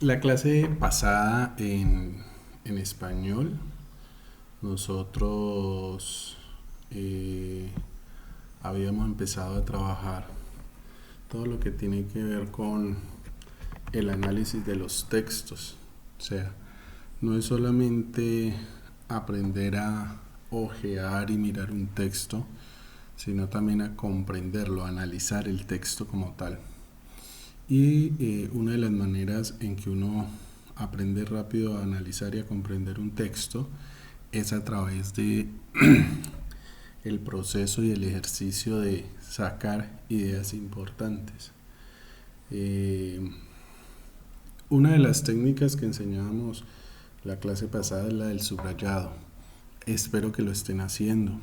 La clase pasada en español, nosotros eh, habíamos empezado a trabajar todo lo que tiene que ver con el análisis de los textos. O sea, no es solamente aprender a ojear y mirar un texto, sino también a comprenderlo, a analizar el texto como tal. Y una de las maneras en que uno aprende rápido a analizar y a comprender un texto es a través de el proceso y el ejercicio de sacar ideas importantes. Eh, una de las técnicas que enseñábamos la clase pasada es la del subrayado. Espero que lo estén haciendo.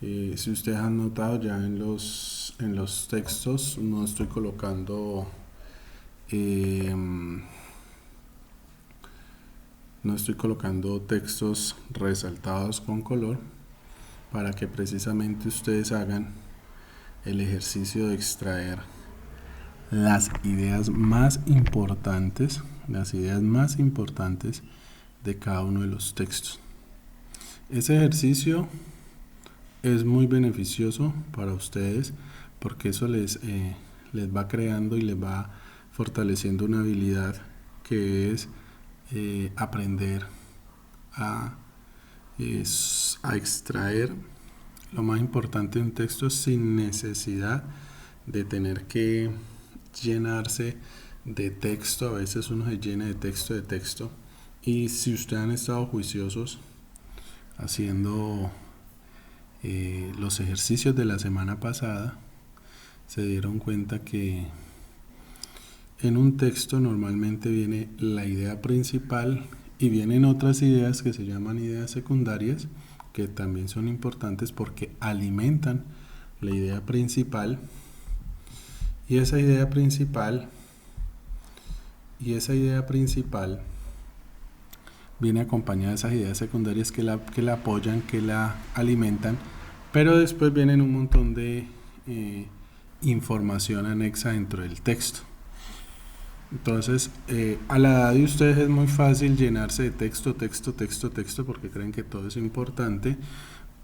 Si ustedes han notado ya en los textos no estoy colocando eh, no estoy colocando textos resaltados con color para que precisamente ustedes hagan el ejercicio de extraer las ideas más importantes de cada uno de los textos. Ese ejercicio es muy beneficioso para ustedes porque eso les va creando y les va fortaleciendo una habilidad que es aprender a, a extraer lo más importante de un texto sin necesidad de tener que llenarse de texto. A veces uno se llena de texto. Y si ustedes han estado juiciosos haciendo los ejercicios de la semana pasada, se dieron cuenta que en un texto normalmente viene la idea principal y vienen otras ideas que se llaman ideas secundarias, que también son importantes porque alimentan la idea principal. Y esa idea principal viene acompañada de esas ideas secundarias que la apoyan, que la alimentan, pero después vienen un montón de información anexa dentro del texto. Entonces, a la edad de ustedes es muy fácil llenarse de texto, porque creen que todo es importante,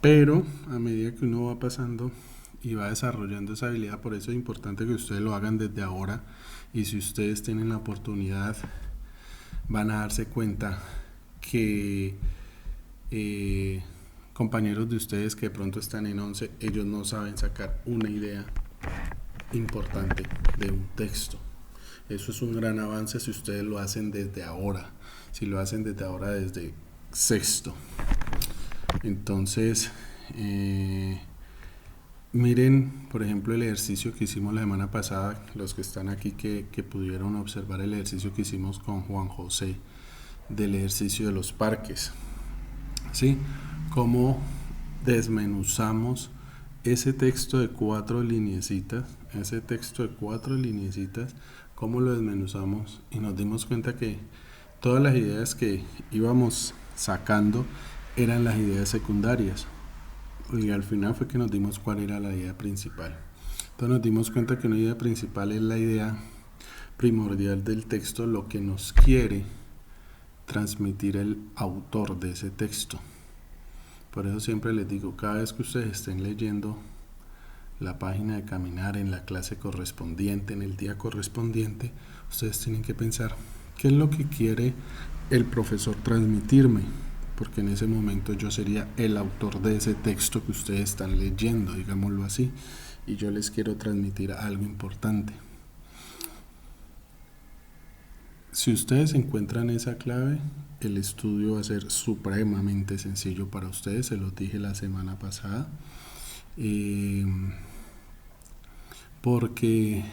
pero a medida que uno va pasando y va desarrollando esa habilidad, por eso es importante que ustedes lo hagan desde ahora, y si ustedes tienen la oportunidad, van a darse cuenta que compañeros de ustedes que de pronto están en 11, ellos no saben sacar una idea importante de un texto. Eso es un gran avance si ustedes lo hacen desde ahora, si lo hacen desde ahora, desde sexto. Entonces, miren, por ejemplo, el ejercicio que hicimos la semana pasada, los que están aquí que pudieron observar el ejercicio que hicimos con Juan José, del ejercicio de los parques, ¿sí? Cómo desmenuzamos ese texto de cuatro lineecitas, cómo lo desmenuzamos y nos dimos cuenta que todas las ideas que íbamos sacando eran las ideas secundarias, y al final fue que nos dimos cuál era la idea principal. Entonces nos dimos cuenta que una idea principal es la idea primordial del texto, lo que nos quiere transmitir el autor de ese texto. Por eso siempre les digo, cada vez que ustedes estén leyendo la página de Caminar en la clase correspondiente, en el día correspondiente, ustedes tienen que pensar qué es lo que quiere el profesor transmitirme, porque en ese momento yo sería el autor de ese texto que ustedes están leyendo, digámoslo así, y yo les quiero transmitir algo importante. Si ustedes encuentran esa clave, el estudio va a ser supremamente sencillo para ustedes, se los dije la semana pasada, porque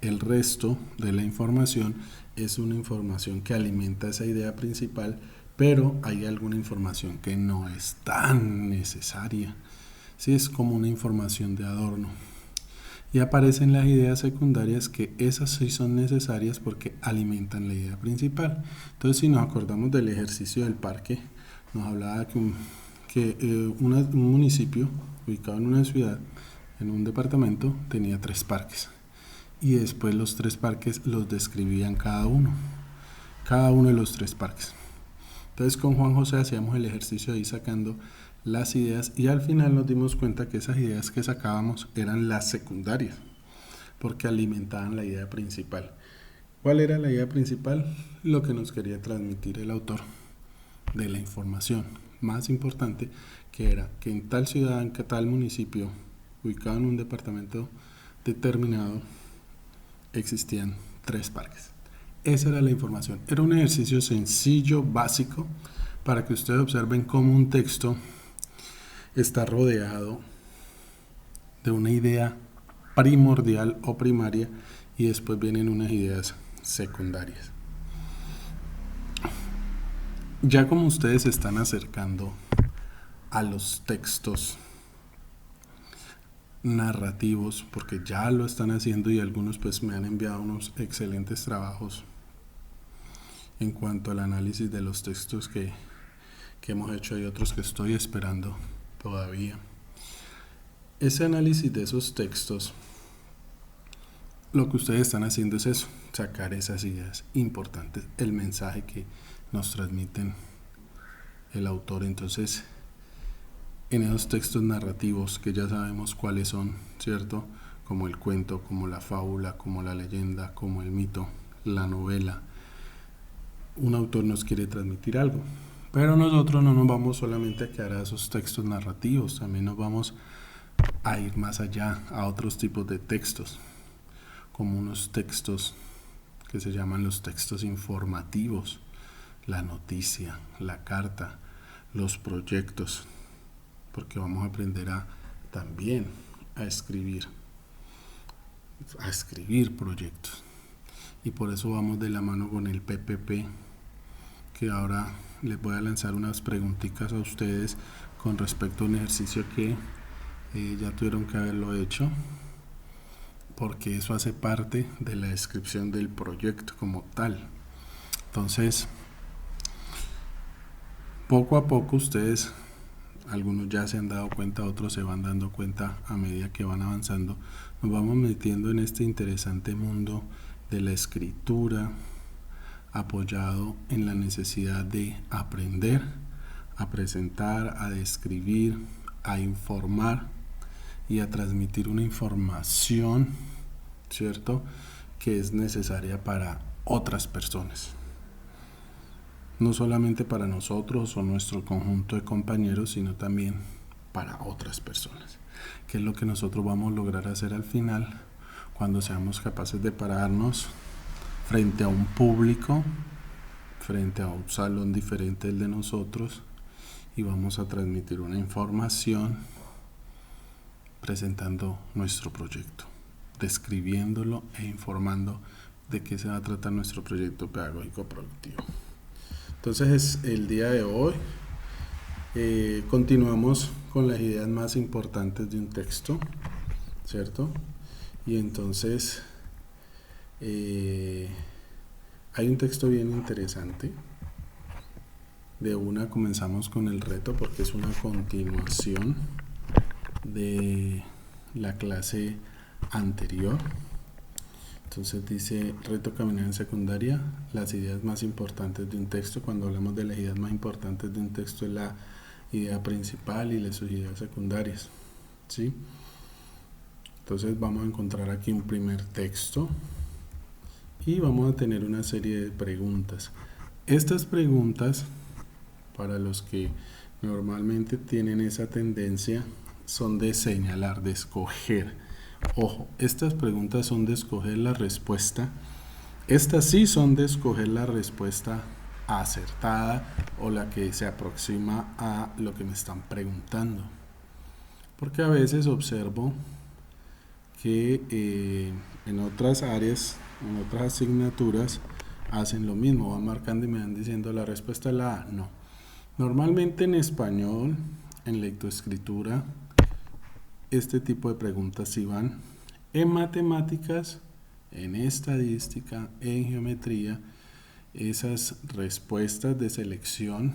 el resto de la información es una información que alimenta esa idea principal, pero hay alguna información que no es tan necesaria, ¿sí? Es como una información de adorno. Y aparecen las ideas secundarias, que esas sí son necesarias porque alimentan la idea principal. Entonces, si nos acordamos del ejercicio del parque, nos hablaba que un municipio ubicado en una ciudad, en un departamento, tenía 3 parques. y después los 3 parques los describían cada uno de los 3 parques. Entonces con Juan José hacíamos el ejercicio de ir sacando las ideas y al final nos dimos cuenta que esas ideas que sacábamos eran las secundarias, porque alimentaban la idea principal. ¿Cuál era la idea principal? Lo que nos quería transmitir el autor de la información más importante, que era que en tal ciudad, en tal municipio, ubicado en un departamento determinado, existían 3 parques. Esa era la información. Era un ejercicio sencillo, básico, para que ustedes observen cómo un texto está rodeado de una idea primordial o primaria y después vienen unas ideas secundarias. Ya como ustedes se están acercando a los textos narrativos, porque ya lo están haciendo y algunos pues me han enviado unos excelentes trabajos en cuanto al análisis de los textos que hemos hecho y otros que estoy esperando todavía. Ese análisis de esos textos, lo que ustedes están haciendo es eso, sacar esas ideas importantes, el mensaje que nos transmiten el autor. Entonces, en esos textos narrativos que ya sabemos cuáles son, ¿cierto? Como el cuento, como la fábula, como la leyenda, como el mito, la novela. Un autor nos quiere transmitir algo, pero nosotros no nos vamos solamente a quedar a esos textos narrativos, también nos vamos a ir más allá, a otros tipos de textos, como unos textos que se llaman los textos informativos, la noticia, la carta, los proyectos, porque vamos a aprender también a escribir proyectos, y por eso vamos de la mano con el PPP, que ahora les voy a lanzar unas preguntitas a ustedes con respecto a un ejercicio que ya tuvieron que haberlo hecho, porque eso hace parte de la descripción del proyecto como tal. Entonces, poco a poco ustedes, algunos ya se han dado cuenta, otros se van dando cuenta a medida que van avanzando, nos vamos metiendo en este interesante mundo de la escritura, apoyado en la necesidad de aprender, a presentar, a describir, a informar y a transmitir una información, ¿cierto?, que es necesaria para otras personas. No solamente para nosotros o nuestro conjunto de compañeros, sino también para otras personas. ¿Qué es lo que nosotros vamos a lograr hacer al final cuando seamos capaces de pararnos frente a un público, frente a un salón diferente del de nosotros, y vamos a transmitir una información presentando nuestro proyecto, describiéndolo e informando de qué se va a tratar nuestro proyecto pedagógico productivo? Entonces, el día de hoy continuamos con las ideas más importantes de un texto, ¿cierto? Y entonces hay un texto bien interesante. De una comenzamos con el reto porque es una continuación de la clase anterior. Entonces dice: reto caminar en secundaria, las ideas más importantes de un texto. Cuando hablamos de las ideas más importantes de un texto, es la idea principal y sus ideas secundarias, ¿sí? Entonces vamos a encontrar aquí un primer texto y vamos a tener una serie de preguntas. Estas preguntas, para los que normalmente tienen esa tendencia, son de señalar, de escoger. Ojo, estas preguntas son de escoger la respuesta. Estas sí son de escoger la respuesta acertada o la que se aproxima a lo que me están preguntando. Porque a veces observo que en otras áreas, en otras asignaturas, hacen lo mismo, van marcando y me van diciendo la respuesta es la A. No. Normalmente en español, en lectoescritura, este tipo de preguntas sí van. En matemáticas, en estadística, en geometría, esas respuestas de selección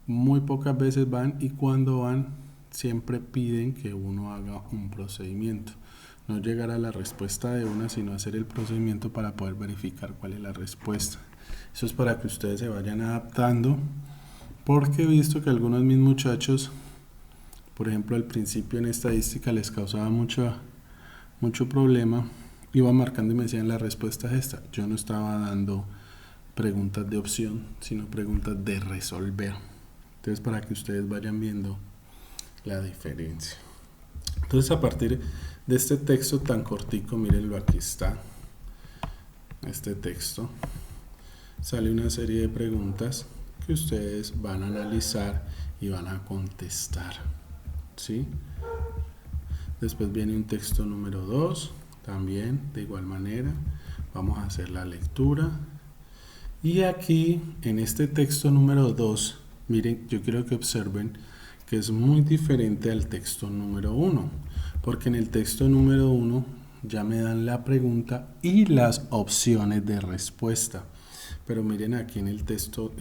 muy pocas veces van, y cuando van siempre piden que uno haga un procedimiento. No llegar a la respuesta de una, sino hacer el procedimiento para poder verificar cuál es la respuesta. Eso es para que ustedes se vayan adaptando, porque he visto que algunos de mis muchachos, por ejemplo, al principio en estadística les causaba mucho problema. Iba marcando y me decían la respuesta es esta. Yo no estaba dando preguntas de opción, sino preguntas de resolver. Entonces, para que ustedes vayan viendo la diferencia. Entonces, a partir de este texto tan cortico, mírenlo, aquí está. Este texto sale una serie de preguntas que ustedes van a analizar y van a contestar, ¿sí? Después viene un texto número 2, también de igual manera vamos a hacer la lectura. Y aquí en este texto número 2, miren, yo quiero que observen que es muy diferente al texto número 1, porque en el texto número 1 ya me dan la pregunta y las opciones de respuesta. Pero miren aquí en el texto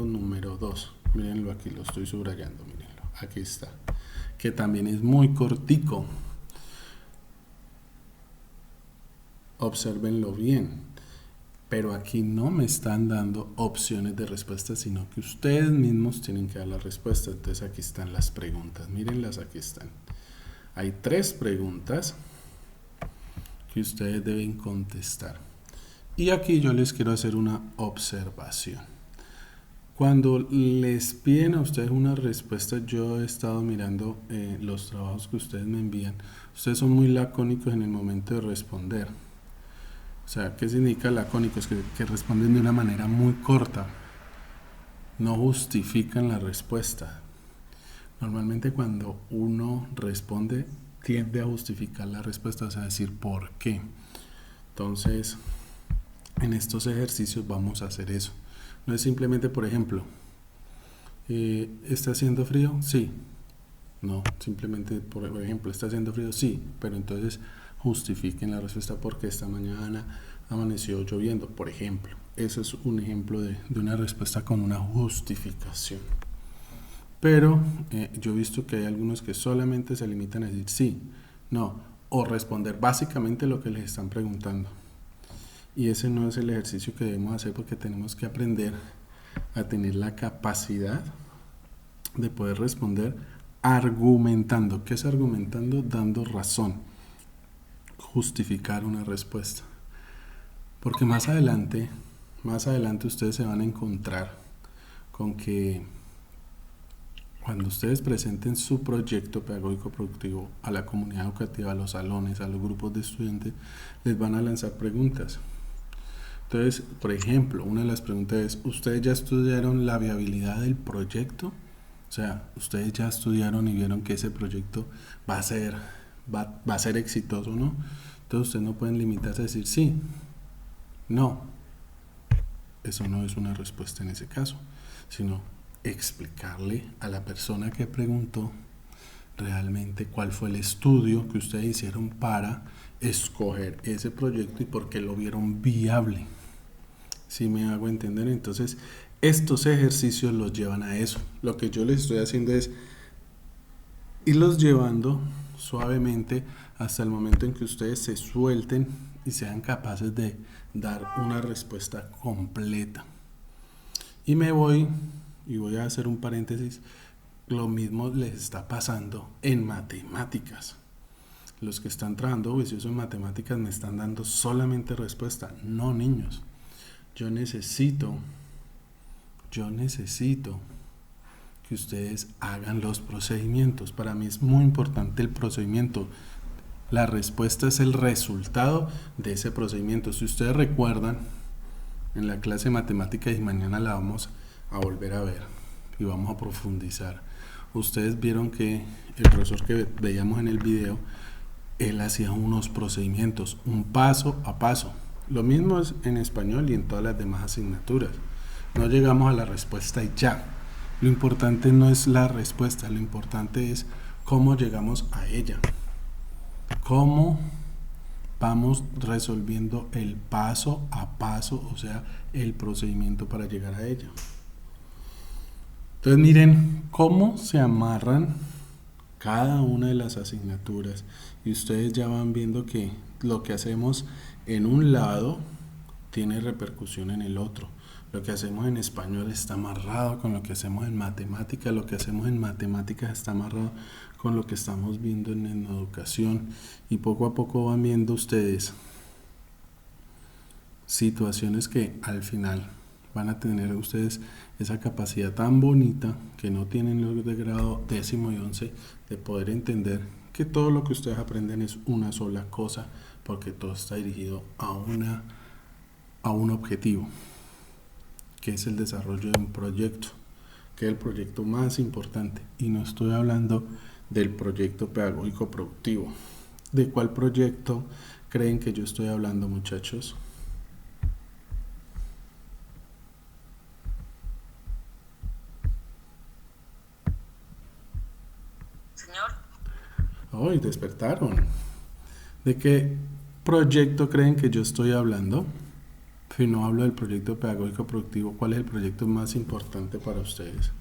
número 2, mírenlo aquí, lo estoy subrayando, mírenlo, aquí está, que también es muy cortico. Obsérvenlo bien, pero aquí no me están dando opciones de respuesta, sino que ustedes mismos tienen que dar la respuesta. Entonces aquí están las preguntas, mírenlas, aquí están. Hay 3 preguntas que ustedes deben contestar. Y aquí yo les quiero hacer una observación. Cuando les piden a ustedes una respuesta, yo he estado mirando los trabajos que ustedes me envían. Ustedes son muy lacónicos en el momento de responder. O sea, ¿qué significa lacónicos? Que responden de una manera muy corta. No justifican la respuesta. Normalmente cuando uno responde, tiende a justificar la respuesta, o sea, decir por qué. Entonces, en estos ejercicios vamos a hacer eso. No es simplemente, por ejemplo, ¿está haciendo frío? Sí. No, simplemente, por ejemplo, ¿está haciendo frío? Sí, pero entonces justifiquen la respuesta porque esta mañana amaneció lloviendo, por ejemplo. Eso es un ejemplo de una respuesta con una justificación. Pero yo he visto que hay algunos que solamente se limitan a decir sí, no, o responder básicamente lo que les están preguntando. Y ese no es el ejercicio que debemos hacer, porque tenemos que aprender a tener la capacidad de poder responder argumentando. ¿Qué es argumentando? Dando razón, justificar una respuesta. Porque más adelante ustedes se van a encontrar con que cuando ustedes presenten su proyecto pedagógico productivo a la comunidad educativa, a los salones, a los grupos de estudiantes, les van a lanzar preguntas. Entonces, por ejemplo, una de las preguntas es: ¿ustedes ya estudiaron la viabilidad del proyecto? O sea, ¿ustedes ya estudiaron y vieron que ese proyecto va a ser exitoso, no? Entonces ustedes no pueden limitarse a decir sí, no. Eso no es una respuesta en ese caso, sino explicarle a la persona que preguntó realmente cuál fue el estudio que ustedes hicieron para escoger ese proyecto y por qué lo vieron viable. ¿Sí me hago entender? Entonces, estos ejercicios los llevan a eso. Lo que yo les estoy haciendo es irlos llevando suavemente hasta el momento en que ustedes se suelten y sean capaces de dar una respuesta completa. Y me voy a hacer un paréntesis. Lo mismo les está pasando en matemáticas. Los que están trabajando juicioso en matemáticas me están dando solamente respuesta. No, niños. Yo necesito que ustedes hagan los procedimientos. Para mí es muy importante el procedimiento. La respuesta es el resultado de ese procedimiento. Si ustedes recuerdan, en la clase de matemáticas, y mañana la vamos a volver a ver y vamos a profundizar. Ustedes vieron que el profesor que veíamos en el video, él hacía unos procedimientos, un paso a paso. Lo mismo es en español y en todas las demás asignaturas. No llegamos a la respuesta y ya. Lo importante no es la respuesta, lo importante es cómo llegamos a ella. Cómo vamos resolviendo el paso a paso, o sea, el procedimiento para llegar a ella. Entonces miren cómo se amarran cada una de las asignaturas, y ustedes ya van viendo que lo que hacemos en un lado tiene repercusión en el otro. Lo que hacemos en español está amarrado con lo que hacemos en matemáticas, lo que hacemos en matemáticas está amarrado con lo que estamos viendo en educación, y poco a poco van viendo ustedes situaciones que al final van a tener ustedes esa capacidad tan bonita que no tienen los de grado 10º y 11 de poder entender que todo lo que ustedes aprenden es una sola cosa, porque todo está dirigido a un objetivo, que es el desarrollo de un proyecto, que es el proyecto más importante. Y no estoy hablando del proyecto pedagógico productivo. ¿De cuál proyecto creen que yo estoy hablando, muchachos? Señor, Hoy despertaron. ¿De qué proyecto creen que yo estoy hablando? Si no hablo del proyecto pedagógico productivo, ¿cuál es el proyecto más importante para ustedes?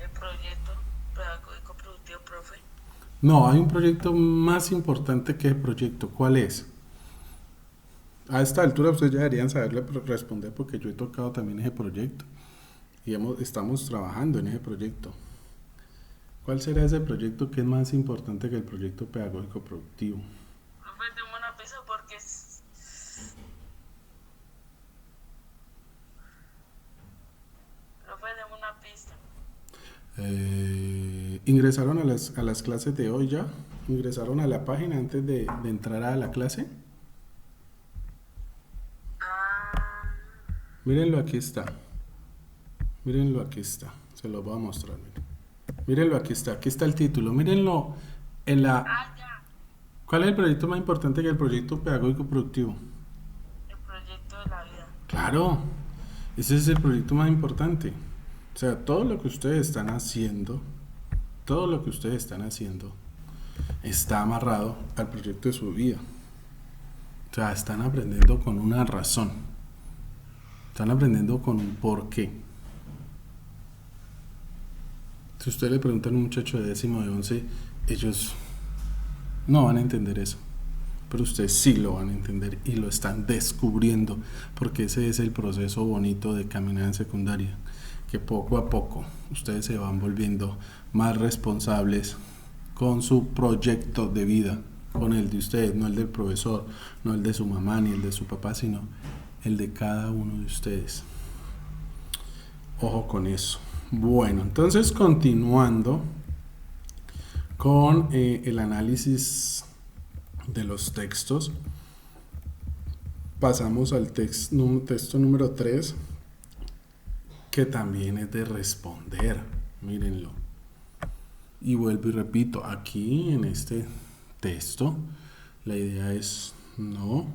el proyecto pedagógico productivo, profe. No, hay un proyecto más importante que el proyecto. ¿Cuál es? A esta altura ustedes ya deberían saberle responder, porque yo he tocado también ese proyecto y estamos trabajando en ese proyecto. ¿Cuál será ese proyecto que es más importante que el proyecto pedagógico productivo? Profe, tengo una pista porque profe, tengo una pista. ¿Ingresaron a las clases de hoy ya? ¿Ingresaron a la página antes de entrar a la clase? Ah, Mírenlo, aquí está. Mírenlo, aquí está. Se lo voy a mostrar. Miren. Mírenlo, aquí está. Aquí está el título. Mírenlo en la... ya. ¿Cuál es el proyecto más importante que el proyecto pedagógico productivo? El proyecto de la vida. Claro, ese es el proyecto más importante. O sea, todo lo que ustedes están haciendo, todo lo que ustedes están haciendo está amarrado al proyecto de su vida. O sea, están aprendiendo con una razón. Están aprendiendo con un porqué. Si usted le pregunta a un muchacho de 10º de 11, ellos no van a entender eso. Pero ustedes sí lo van a entender y lo están descubriendo, porque ese es el proceso bonito de caminar en secundaria, que poco a poco ustedes se van volviendo más responsables con su proyecto de vida, con el de ustedes, no el del profesor, no el de su mamá ni el de su papá, sino el de cada uno de ustedes. Ojo con eso. Bueno, entonces continuando con el análisis de los textos, pasamos al texto número 3, que también es de responder. Mírenlo. Y vuelvo y repito, aquí en este texto la idea es no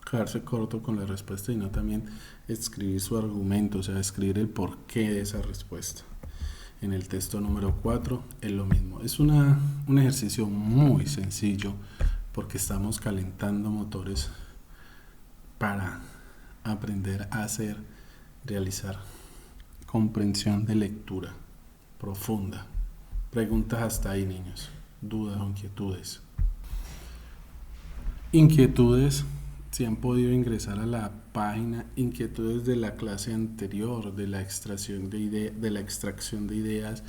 quedarse corto con la respuesta, y no también escribir su argumento, o sea, escribir el porqué de esa respuesta. En el texto número 4 es lo mismo. Es un ejercicio muy sencillo, porque estamos calentando motores para aprender a realizar comprensión de lectura profunda. Preguntas hasta ahí, niños. Dudas o inquietudes. Inquietudes, si han podido ingresar a la página, inquietudes de la clase anterior, de la extracción de ideas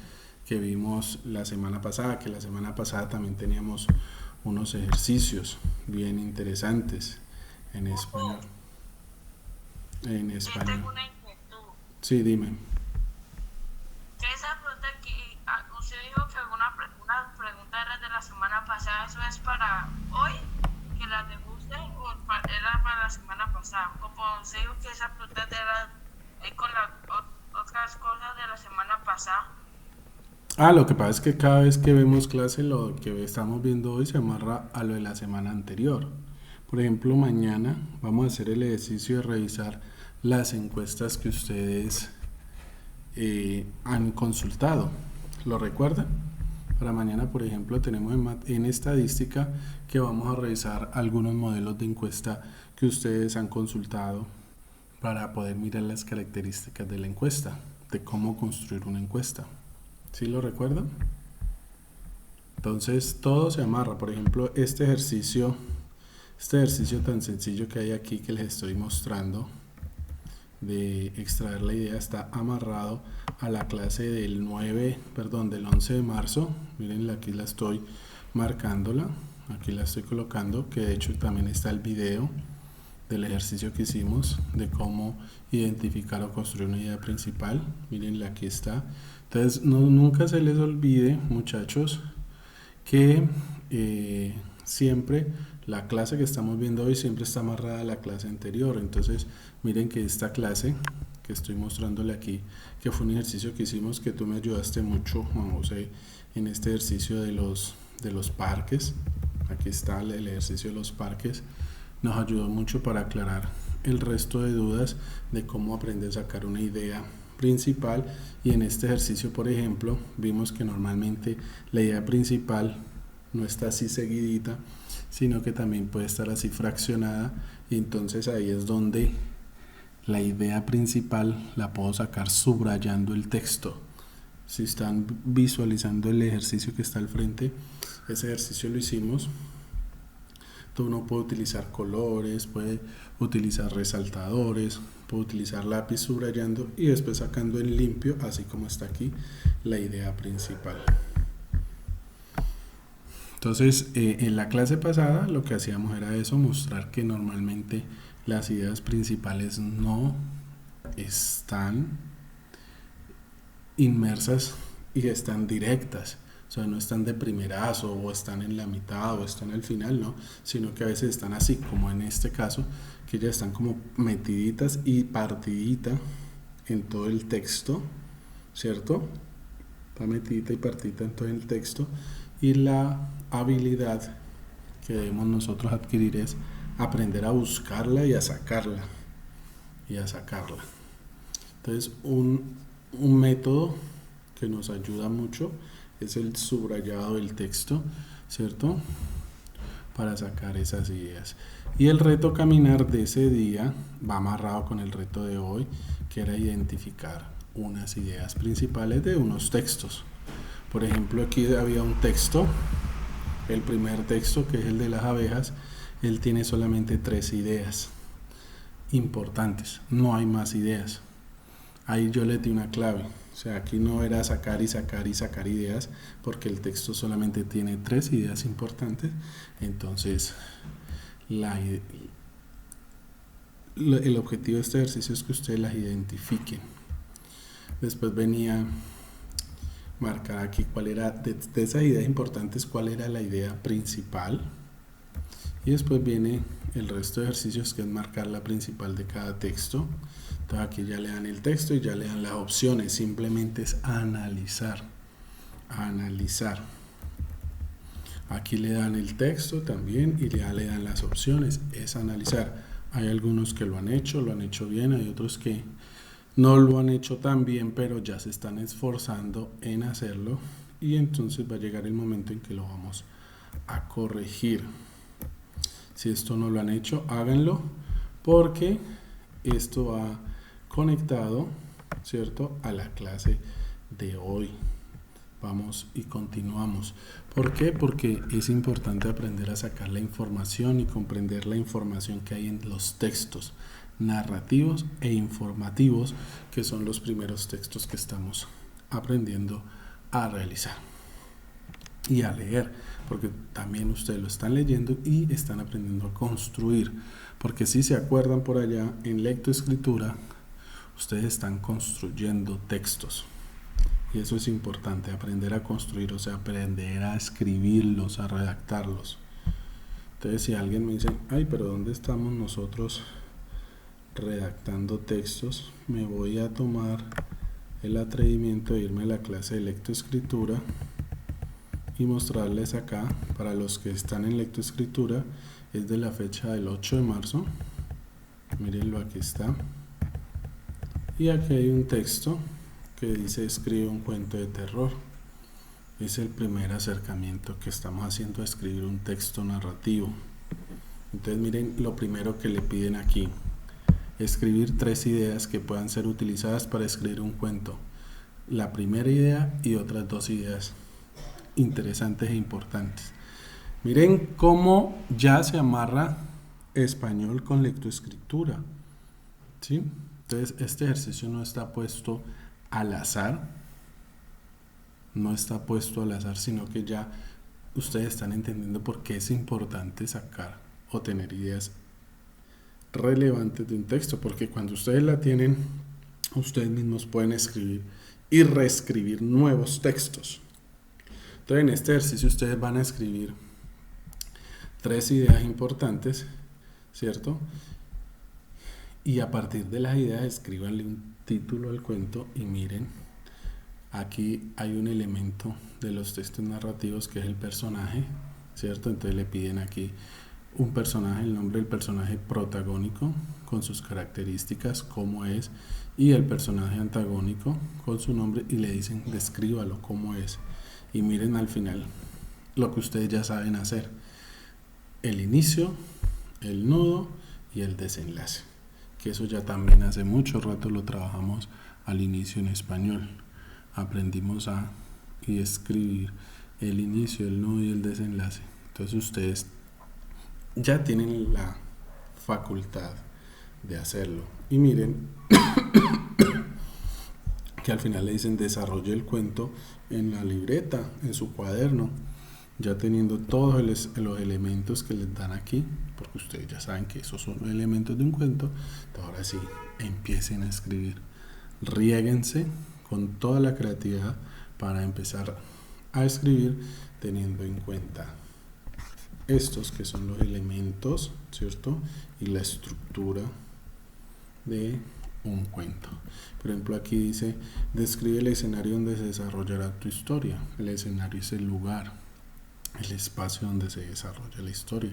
que vimos la semana pasada, que la semana pasada también teníamos unos ejercicios bien interesantes en español. En Yo español. tengo una inquietud. Sí, dime. Que esa pregunta que usted dijo que una pregunta era de la semana pasada, ¿eso es para hoy? ¿Que la deguste o era para la semana pasada? Como usted dijo que esa pregunta era con las otras cosas de la semana pasada. Lo que pasa es que cada vez que vemos clase, lo que estamos viendo hoy se amarra a lo de la semana anterior. Por ejemplo, mañana vamos a hacer el ejercicio de revisar las encuestas que ustedes han consultado. ¿Lo recuerdan? Para mañana, por ejemplo, tenemos en estadística que vamos a revisar algunos modelos de encuesta que ustedes han consultado, para poder mirar las características de la encuesta, de cómo construir una encuesta. ¿Sí lo recuerdan? Entonces todo se amarra. Por ejemplo, este ejercicio tan sencillo que hay aquí que les estoy mostrando de extraer la idea está amarrado a la clase del 11 de marzo. Miren, aquí la estoy marcándola, aquí la estoy colocando, que de hecho también está el video del ejercicio que hicimos de cómo identificar o construir una idea principal. Miren, aquí está. Entonces nunca se les olvide, muchachos, que siempre la clase que estamos viendo hoy siempre está amarrada a la clase anterior. Entonces miren que esta clase que estoy mostrándole aquí, que fue un ejercicio que hicimos, que tú me ayudaste mucho, Juan José, en este ejercicio de los parques. Aquí está el ejercicio de los parques, nos ayudó mucho para aclarar el resto de dudas de cómo aprender a sacar una idea principal. Y en este ejercicio, por ejemplo, vimos que normalmente la idea principal no está así seguidita, sino que también puede estar así fraccionada, y entonces ahí es donde la idea principal la puedo sacar subrayando el texto. Si están visualizando el ejercicio que está al frente, ese ejercicio lo hicimos. Uno puede utilizar colores, puede utilizar resaltadores, puede utilizar lápiz subrayando y después sacando en limpio, así como está aquí, la idea principal. Entonces, en la clase pasada lo que hacíamos era eso, mostrar que normalmente las ideas principales no están inmersas y están directas. O sea, no están de primerazo o están en la mitad o están al final, no, sino que a veces están así, como en este caso, que ya están como metiditas y partidita en todo el texto, ¿cierto? Está metidita y partidita en todo el texto, y la habilidad que debemos nosotros adquirir es aprender a buscarla y a sacarla. Entonces, un método que nos ayuda mucho es el subrayado del texto, ¿cierto? Para sacar esas ideas. Y el reto caminar de ese día va amarrado con el reto de hoy, que era identificar unas ideas principales de unos textos. Por ejemplo, aquí había un texto, el primer texto, que es el de las abejas. Él tiene solamente 3 ideas importantes, no hay más ideas. Ahí yo le di una clave. O sea, aquí no era sacar ideas, porque el texto solamente tiene 3 ideas importantes. Entonces, el objetivo de este ejercicio es que ustedes las identifiquen. Después venía marcar aquí cuál era, de esas ideas importantes, cuál era la idea principal. Y después viene el resto de ejercicios, que es marcar la principal de cada texto. Entonces aquí ya le dan el texto y ya le dan las opciones, simplemente es analizar. Aquí le dan el texto también y ya le dan las opciones, es analizar. Hay algunos que lo han hecho bien, hay otros que no lo han hecho tan bien, pero ya se están esforzando en hacerlo, y entonces va a llegar el momento en que lo vamos a corregir. Si esto no lo han hecho, háganlo, porque esto va conectado, ¿cierto?, a la clase de hoy. Vamos y continuamos. ¿Por qué? Porque es importante aprender a sacar la información y comprender la información que hay en los textos narrativos e informativos, que son los primeros textos que estamos aprendiendo a realizar y a leer, porque también ustedes lo están leyendo y están aprendiendo a construir, porque si se acuerdan, por allá en lectoescritura ustedes están construyendo textos, y eso es importante, aprender a construir, o sea, aprender a escribirlos, a redactarlos. Entonces, si alguien me dice, ay, pero ¿dónde estamos nosotros redactando textos? Me voy a tomar el atrevimiento de irme a la clase de lectoescritura y mostrarles acá, para los que están en lectoescritura, es de la fecha del 8 de marzo. Mírenlo, aquí está. Y aquí hay un texto que dice: escribe un cuento de terror. Es el primer acercamiento que estamos haciendo a escribir un texto narrativo. Entonces miren lo primero que le piden aquí: escribir 3 ideas que puedan ser utilizadas para escribir un cuento. la primera idea y otras dos ideas interesantes e importantes. Miren cómo ya se amarra español con lectoescritura, ¿sí? Entonces, este ejercicio no está puesto al azar, sino que ya ustedes están entendiendo por qué es importante sacar o tener ideas relevantes de un texto, porque cuando ustedes la tienen, ustedes mismos pueden escribir y reescribir nuevos textos. Entonces, en este ejercicio ustedes van a escribir 3 ideas importantes, ¿cierto? Y a partir de las ideas escríbanle un título al cuento y miren, aquí hay un elemento de los textos narrativos que es el personaje, ¿cierto? Entonces le piden aquí un personaje, el nombre del personaje protagónico con sus características, cómo es, y el personaje antagónico con su nombre y le dicen descríbalo, cómo es. Y miren al final lo que ustedes ya saben hacer: el inicio, el nudo y el desenlace, que eso ya también hace mucho rato lo trabajamos al inicio en español. Aprendimos a escribir el inicio, el nudo y el desenlace. Entonces ustedes ya tienen la facultad de hacerlo. Y miren que al final le dicen desarrolle el cuento en la libreta, en su cuaderno, ya teniendo todos los elementos que les dan aquí, porque ustedes ya saben que esos son los elementos de un cuento. Ahora sí, empiecen a escribir, riéguense con toda la creatividad para empezar a escribir teniendo en cuenta estos que son los elementos, ¿cierto? Y la estructura de un cuento. Por ejemplo, aquí dice describe el escenario donde se desarrollará tu historia. El escenario es el lugar, el espacio donde se desarrolla la historia,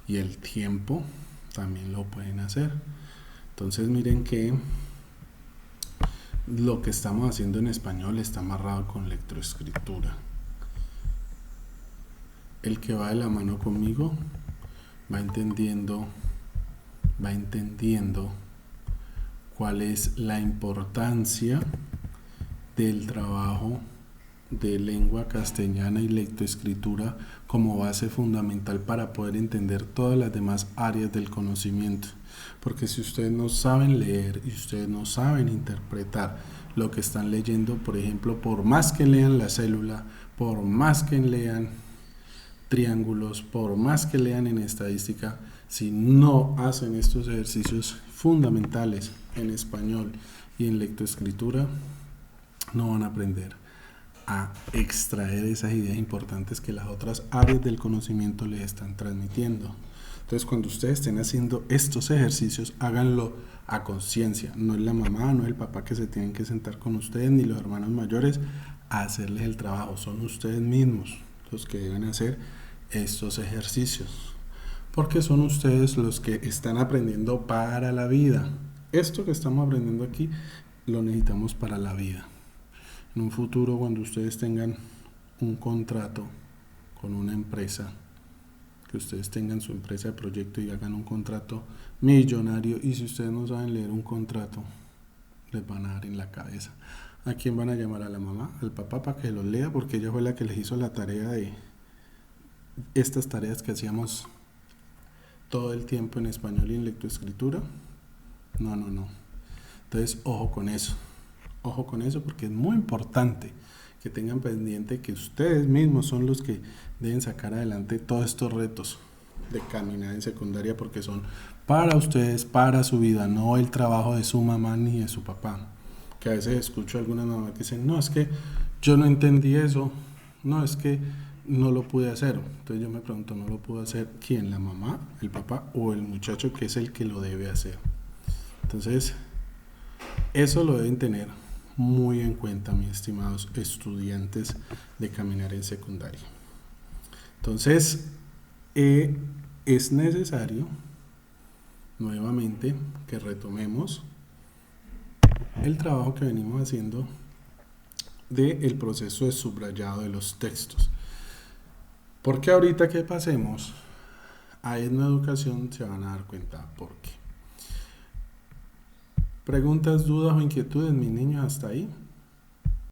y el tiempo también lo pueden hacer. Entonces miren que lo que estamos haciendo en español está amarrado con lectoescritura. El que va de la mano conmigo va entendiendo cuál es la importancia del trabajo de lengua castellana y lectoescritura como base fundamental para poder entender todas las demás áreas del conocimiento. Porque si ustedes no saben leer y ustedes no saben interpretar lo que están leyendo, por ejemplo, por más que lean la célula, por más que lean triángulos, por más que lean en estadística, si no hacen estos ejercicios fundamentales en español y en lectoescritura, no van a aprender a extraer esas ideas importantes que las otras áreas del conocimiento les están transmitiendo. Entonces, cuando ustedes estén haciendo estos ejercicios, háganlo a conciencia. No es la mamá, no es el papá que se tienen que sentar con ustedes, ni los hermanos mayores a hacerles el trabajo. Son ustedes mismos los que deben hacer estos ejercicios, porque son ustedes los que están aprendiendo para la vida. Esto que estamos aprendiendo aquí lo necesitamos para la vida. En un futuro, cuando ustedes tengan un contrato con una empresa, que ustedes tengan su empresa de proyecto y hagan un contrato millonario, y si ustedes no saben leer un contrato, les van a dar en la cabeza. ¿A quién van a llamar? ¿A la mamá? ¿Al papá para que los lea? Porque ella fue la que les hizo la tarea de estas tareas que hacíamos todo el tiempo en español y en lectoescritura. No. Entonces, ojo con eso, porque es muy importante que tengan pendiente que ustedes mismos son los que deben sacar adelante todos estos retos de caminar en secundaria, porque son para ustedes, para su vida, no el trabajo de su mamá ni de su papá. Que a veces escucho a algunas mamás que dicen, no, es que yo no entendí eso, no, es que no lo pude hacer. Entonces yo me pregunto, ¿no lo pudo hacer quién? ¿La mamá, el papá o el muchacho que es el que lo debe hacer? Entonces, eso lo deben tener muy en cuenta, mis estimados estudiantes de caminar en secundaria. Entonces, es necesario nuevamente que retomemos el trabajo que venimos haciendo del proceso de subrayado de los textos. Porque ahorita que pasemos a Etnoeducación se van a dar cuenta por qué. ¿Preguntas, dudas o inquietudes, mis niños, hasta ahí?